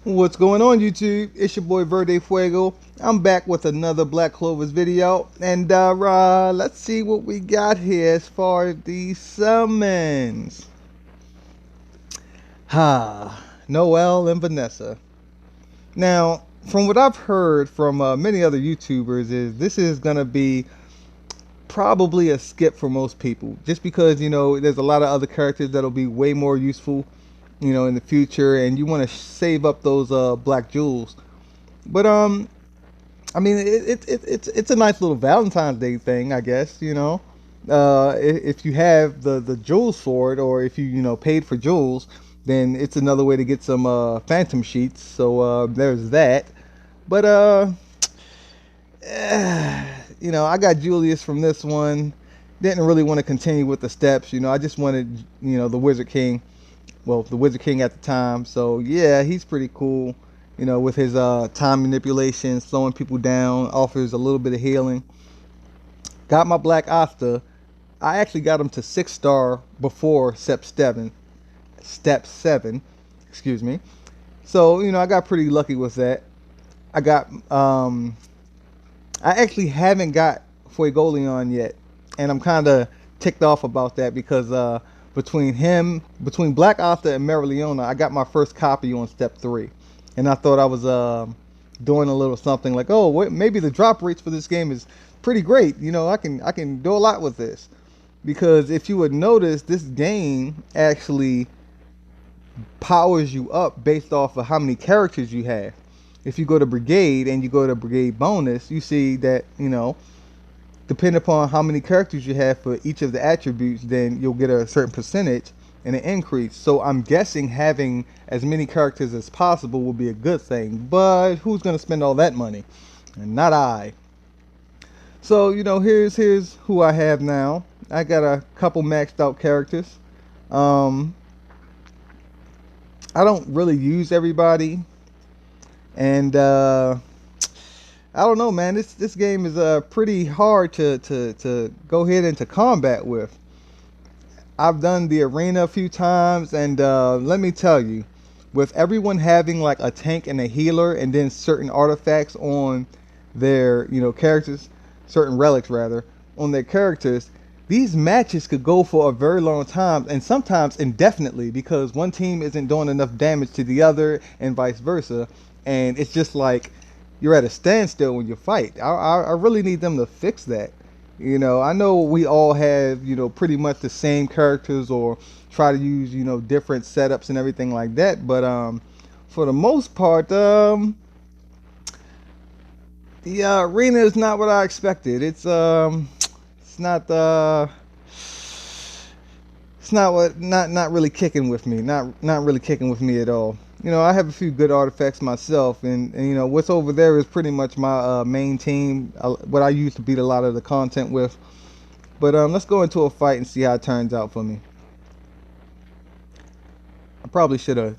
What's going on, YouTube? It's your boy Verde Fuego. I'm back with another Black Clovers video, and let's see what we got here as far as these summons. Noelle and Vanessa. Now, from what I've heard from many other YouTubers, is this is gonna be probably a skip for most people, just because there's a lot of other characters that'll be way more useful, in the future, and you want to save up those black jewels. But I mean, it's a nice little Valentine's Day thing, I guess. If you have the jewels for it, or if you paid for jewels, then it's another way to get some phantom sheets. So there's that. But I got Julius from this one. Didn't really want to continue with the steps. I just wanted the Wizard King. Well, the Wizard King at the time. So yeah, he's pretty cool. With his time manipulation, slowing people down, offers a little bit of healing. Got my Black Asta. I actually got him to 6-star before Step 7, excuse me. So I got pretty lucky with that. I got I actually haven't got Fuegoleon yet, and I'm kind of ticked off about that because between Black Asta and Mereoleona, I got my first copy on Step 3, and I thought I was doing a little something like, oh, maybe the drop rates for this game is pretty great. I can do a lot with this, because if you would notice, this game actually powers you up based off of how many characters you have. If you go to Brigade and you go to Brigade bonus, you see that depending upon how many characters you have for each of the attributes, then you'll get a certain percentage and an increase. So I'm guessing having as many characters as possible will be a good thing. But who's going to spend all that money? And not I. So here's who I have now. I got a couple maxed out characters. I don't really use everybody, and I don't know, man. This game is pretty hard to go ahead into combat with. I've done the arena a few times, and let me tell you, with everyone having like a tank and a healer, and then certain artifacts on their characters, certain relics rather, on their characters, these matches could go for a very long time, and sometimes indefinitely, because one team isn't doing enough damage to the other and vice versa, and it's just like you're at a standstill when you fight. I really need them to fix that. I know we all have pretty much the same characters, or try to use different setups and everything like that, but for the most part, the arena is not what I expected. It's not it's not really kicking with me. Not really kicking with me at all. I have a few good artifacts myself, and what's over there is pretty much my main team, what I use to beat a lot of the content with. But let's go into a fight and see how it turns out for me. I probably should have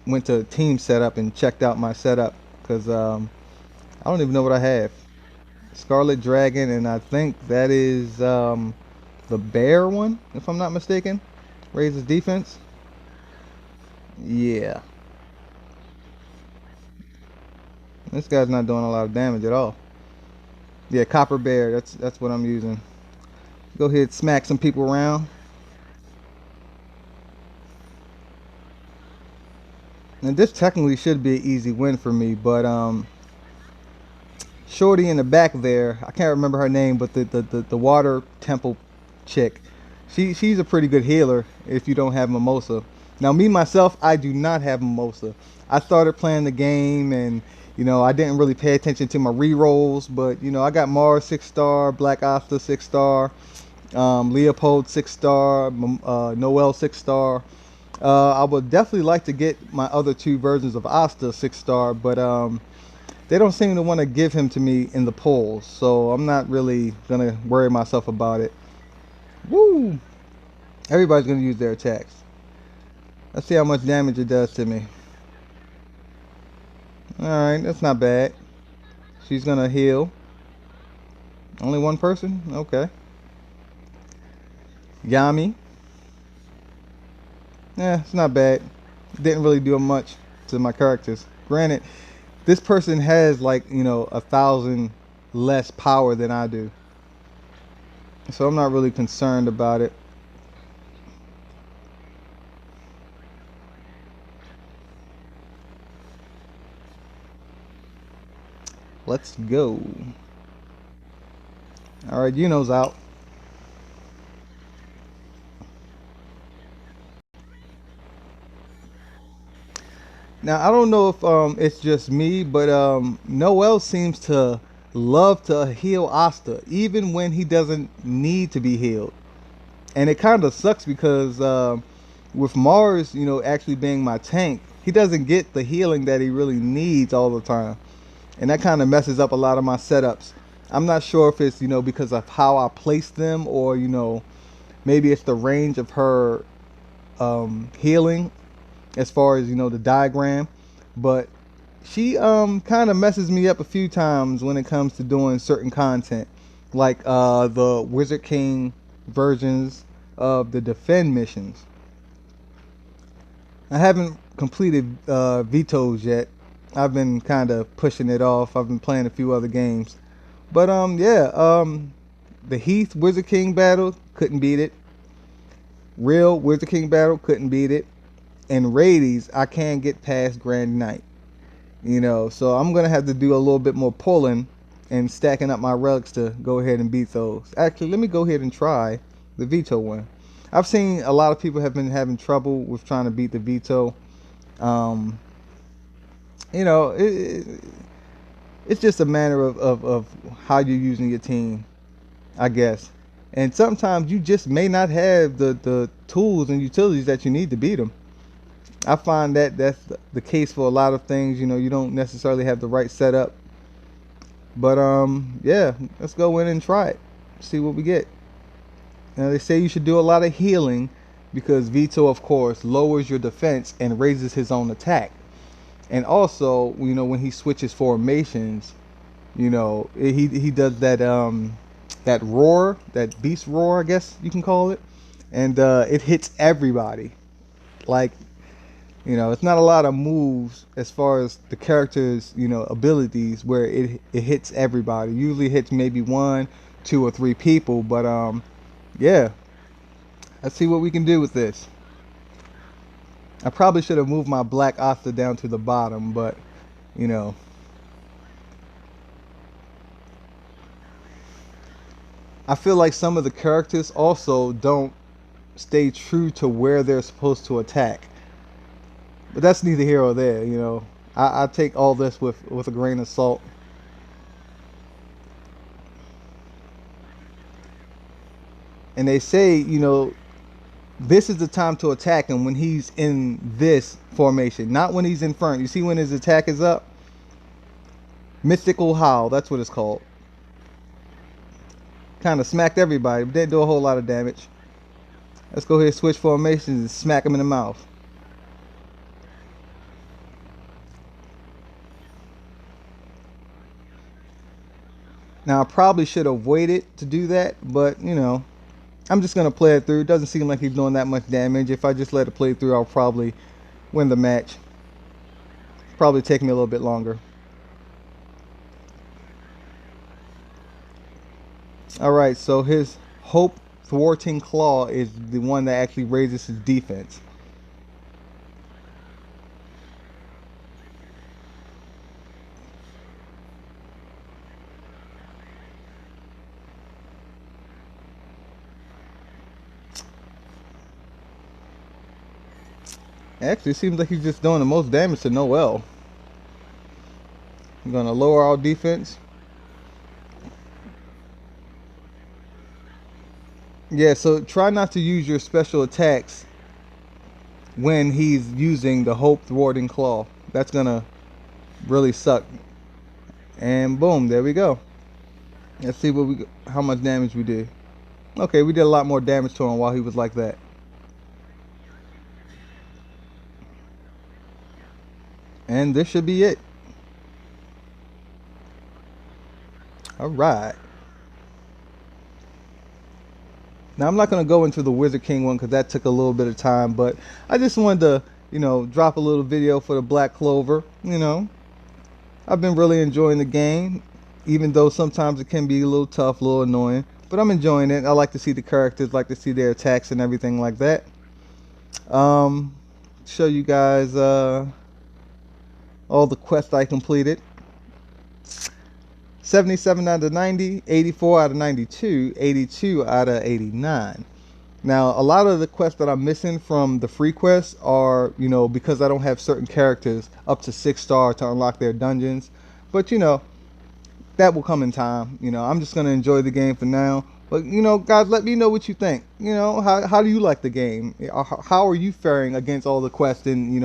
went to team setup and checked out my setup, because I don't even know what I have. Scarlet Dragon, and I think that is the bear one, if I'm not mistaken. Raises defense. Yeah. This guy's not doing a lot of damage at all. Yeah, Copper Bear, that's what I'm using. Go ahead, smack some people around. And this technically should be an easy win for me, but Shorty in the back there, I can't remember her name, but the water temple chick, she's a pretty good healer if you don't have Mimosa. Now me myself, I do not have Mimosa. I started playing the game, and I didn't really pay attention to my re-rolls, but I got Mars 6-star, Black Asta 6-star, Leopold 6-star, Noelle 6-star. I would definitely like to get my other two versions of Asta 6-star, but they don't seem to want to give him to me in the polls, so I'm not really gonna worry myself about it. Woo! Everybody's gonna use their attacks. Let's see how much damage it does to me. Alright, that's not bad. She's gonna heal. Only one person? Okay. Yami. Yeah, it's not bad. Didn't really do much to my characters. Granted, this person has like 1,000 less power than I do, so I'm not really concerned about it. Let's go. All right, Yuno's out. Now I don't know if it's just me, but Noel seems to love to heal Asta even when he doesn't need to be healed, and it kind of sucks because with Mars, actually being my tank, he doesn't get the healing that he really needs all the time, and that kind of messes up a lot of my setups. I'm not sure if it's because of how I place them, or maybe it's the range of her healing as far as the diagram, but she kind of messes me up a few times when it comes to doing certain content, like the Wizard King versions of the defend missions. I haven't completed vetoes yet. I've been kind of pushing it off. I've been playing a few other games, but yeah, the Heath Wizard King battle, couldn't beat it. Real Wizard King battle, couldn't beat it. And Raids, I can't get past Grand Knight. So I'm gonna have to do a little bit more pulling and stacking up my relics to go ahead and beat those. Actually, let me go ahead and try the veto one. I've seen a lot of people have been having trouble with trying to beat the veto. Um, you know, it, it, it's just a matter of how you're using your team, I guess. And sometimes you just may not have the tools and utilities that you need to beat them. I find that that's the case for a lot of things. You don't necessarily have the right setup. But yeah, let's go in and try it. See what we get. Now they say you should do a lot of healing because Vito, of course, lowers your defense and raises his own attack. And also, when he switches formations, he does that roar, that beast roar, I guess you can call it, and it hits everybody. Like, it's not a lot of moves as far as the character's, abilities where it hits everybody. Usually hits maybe one, two, or three people. But yeah, let's see what we can do with this. I probably should have moved my black Asta down to the bottom, but you know, I feel like some of the characters also don't stay true to where they're supposed to attack. But that's neither here or there. I take all this with a grain of salt. And they say, this is the time to attack him when he's in this formation, not when he's in front. You see when his attack is up? Mystical Howl, that's what it's called. Kind of smacked everybody, but didn't do a whole lot of damage. Let's go ahead and switch formations and smack him in the mouth. Now I probably should have waited to do that, but I'm just gonna play it through. It doesn't seem like he's doing that much damage. If I just let it play through, I'll probably win the match. Probably take me a little bit longer. Alright, so his Hope Thwarting Claw is the one that actually raises his defense. Actually, it seems like he's just doing the most damage to Noel. I'm gonna lower our defense. Yeah, so try not to use your special attacks when he's using the Hope Thwarting Claw. That's gonna really suck. And boom, there we go. Let's see how much damage we did. Okay, we did a lot more damage to him while he was like that. And this should be it. Alright. Now I'm not going to go into the Wizard King one because that took a little bit of time, but I just wanted to drop a little video for the Black Clover. I've been really enjoying the game, even though sometimes it can be a little tough, a little annoying. But I'm enjoying it. I like to see the characters, like to see their attacks and everything like that. Um, Show you guys all the quests I completed. 77 out of 90, 84 out of 92, 82 out of 89. Now, a lot of the quests that I'm missing from the free quests are, because I don't have certain characters up to 6-star to unlock their dungeons. But, that will come in time. I'm just going to enjoy the game for now. But, guys, let me know what you think. How do you like the game? How are you faring against all the quests and,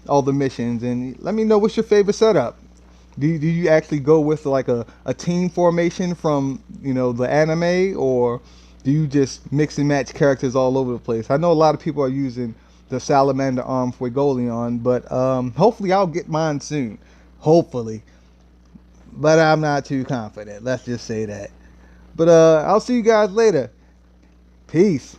all the missions? And let me know what's your favorite setup. Do you actually go with like a team formation from, the anime, or do you just mix and match characters all over the place? I know a lot of people are using the Salamander Arm Fuegoleon, but hopefully I'll get mine soon. Hopefully. But I'm not too confident. Let's just say that. But I'll see you guys later. Peace.